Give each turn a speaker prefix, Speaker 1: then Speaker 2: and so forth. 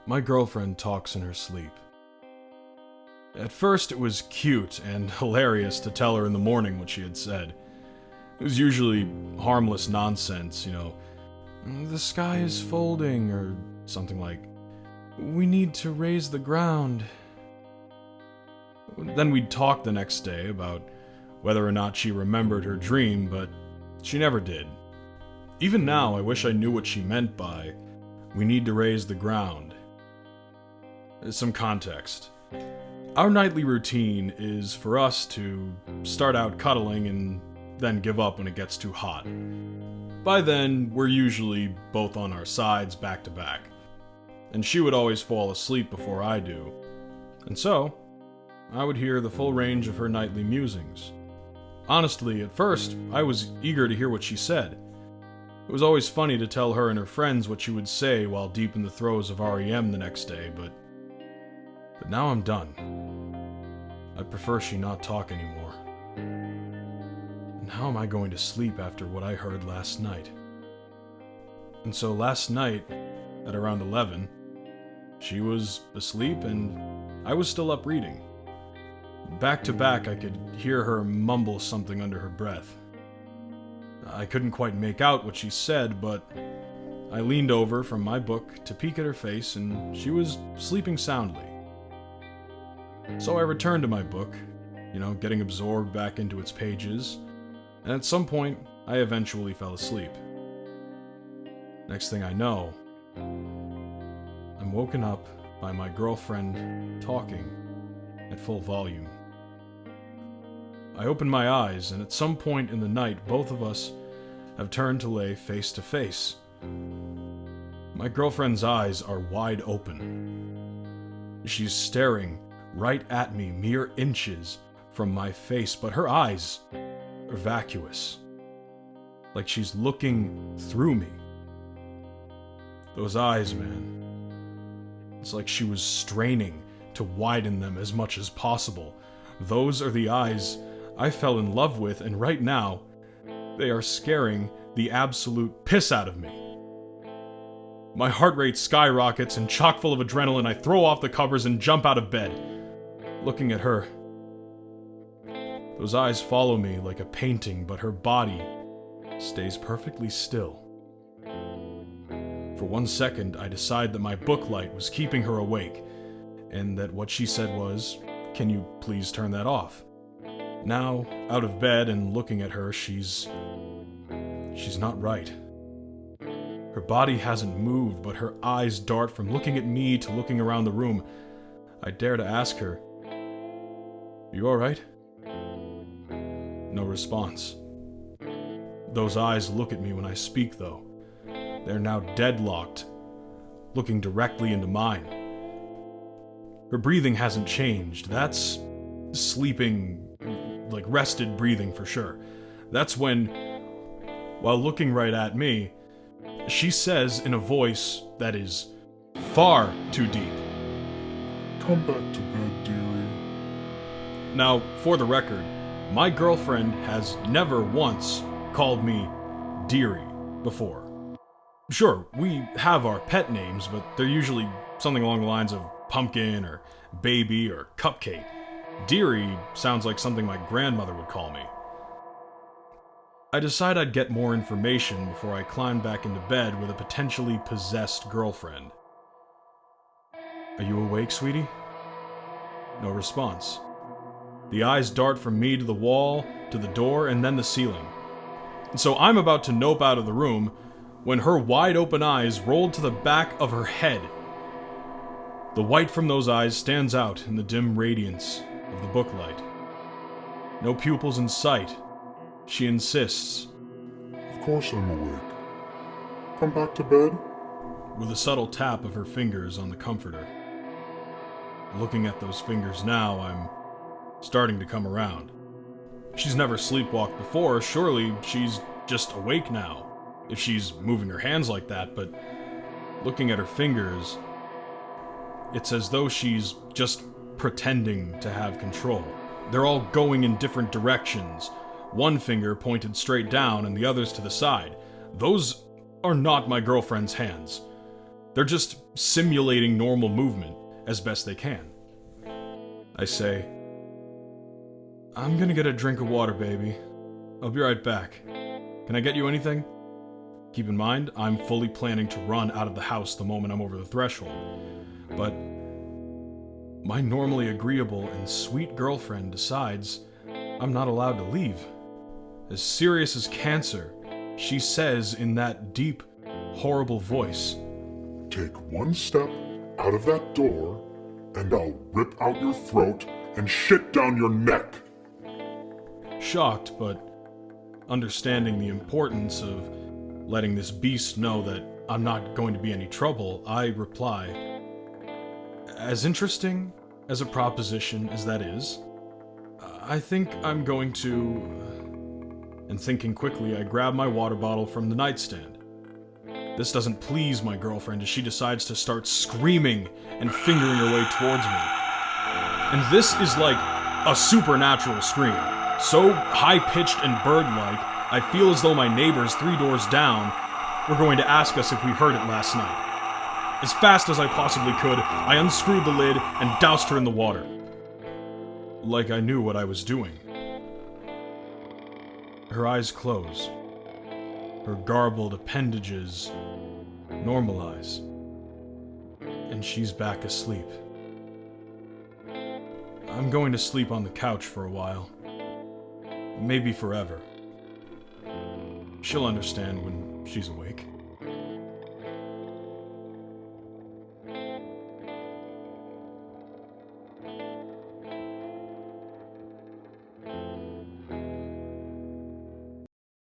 Speaker 1: My girlfriend talks in her sleep. At first, it was cute and hilarious to tell her in the morning what she had said. It was usually harmless nonsense, the sky is folding, or something like, we need to raise the ground. Then we'd talk the next day about whether or not she remembered her dream, but she never did. Even now, I wish I knew what she meant by, we need to raise the ground. Some context. Our nightly routine is for us to start out cuddling and then give up when it gets too hot. By then, we're usually both on our sides back to back, and she would always fall asleep before I do. And so, I would hear the full range of her nightly musings. Honestly, at first, I was eager to hear what she said. It was always funny to tell her and her friends what she would say while deep in the throes of REM the next day, but now I'm done. I'd prefer she not talk anymore. And how am I going to sleep after what I heard last night? And so last night, at around 11, she was asleep and I was still up reading. Back to back, I could hear her mumble something under her breath. I couldn't quite make out what she said, but I leaned over from my book to peek at her face, and she was sleeping soundly. So I returned to my book, getting absorbed back into its pages, and at some point, I eventually fell asleep. Next thing I know, I'm woken up by my girlfriend talking at full volume. I open my eyes, and at some point in the night, both of us have turned to lay face to face. My girlfriend's eyes are wide open. She's staring right at me, mere inches from my face, but her eyes are vacuous, like she's looking through me. Those eyes, man. It's like she was straining to widen them as much as possible. Those are the eyes I fell in love with, and right now, they are scaring the absolute piss out of me. My heart rate skyrockets, and chock full of adrenaline, I throw off the covers and jump out of bed. Looking at her, those eyes follow me like a painting, but her body stays perfectly still. For 1 second, I decide that my book light was keeping her awake, and that what she said was, "Can you please turn that off?" Now, out of bed and looking at her, she's not right. Her body hasn't moved, but her eyes dart from looking at me to looking around the room. I dare to ask her, "You alright?" No response. Those eyes look at me when I speak, though. They're now deadlocked, looking directly into mine. Her breathing hasn't changed. That's sleeping, like rested breathing for sure. That's when, while looking right at me, she says in a voice that is far too deep,
Speaker 2: "Come back to bed, dearie."
Speaker 1: Now, for the record, my girlfriend has never once called me dearie before. Sure, we have our pet names, but they're usually something along the lines of pumpkin or baby or cupcake. Dearie sounds like something my grandmother would call me. I decide I'd get more information before I climb back into bed with a potentially possessed girlfriend. "Are you awake, sweetie?" No response. The eyes dart from me to the wall, to the door, and then the ceiling. So I'm about to nope out of the room when her wide-open eyes rolled to the back of her head. The white from those eyes stands out in the dim radiance of the book light. No pupils in sight. She insists,
Speaker 2: "Of course I'm awake. Come back to bed?"
Speaker 1: with a subtle tap of her fingers on the comforter. Looking at those fingers now, I'm starting to come around. She's never sleepwalked before. Surely she's just awake now, if she's moving her hands like that, but looking at her fingers, it's as though she's just pretending to have control. They're all going in different directions. One finger pointed straight down and the others to the side. Those are not my girlfriend's hands. They're just simulating normal movement as best they can. I say, I'm gonna get a drink of water, baby. I'll be right back. Can I get you anything? Keep in mind, I'm fully planning to run out of the house the moment I'm over the threshold. But my normally agreeable and sweet girlfriend decides I'm not allowed to leave. As serious as cancer, she says in that deep, horrible voice,
Speaker 2: Take one step out of that door, and I'll rip out your throat and shit down your neck.
Speaker 1: Shocked, but understanding the importance of letting this beast know that I'm not going to be any trouble, I reply, as interesting as a proposition as that is, I think I'm going to... And thinking quickly, I grab my water bottle from the nightstand. This doesn't please my girlfriend as she decides to start screaming and fingering her way towards me. And this is like a supernatural scream. So high-pitched and bird-like, I feel as though my neighbors 3 doors down were going to ask us if we heard it last night. As fast as I possibly could, I unscrewed the lid and doused her in the water. Like I knew what I was doing. Her eyes close. Her garbled appendages normalize. And she's back asleep. I'm going to sleep on the couch for a while. Maybe forever. She'll understand when she's awake.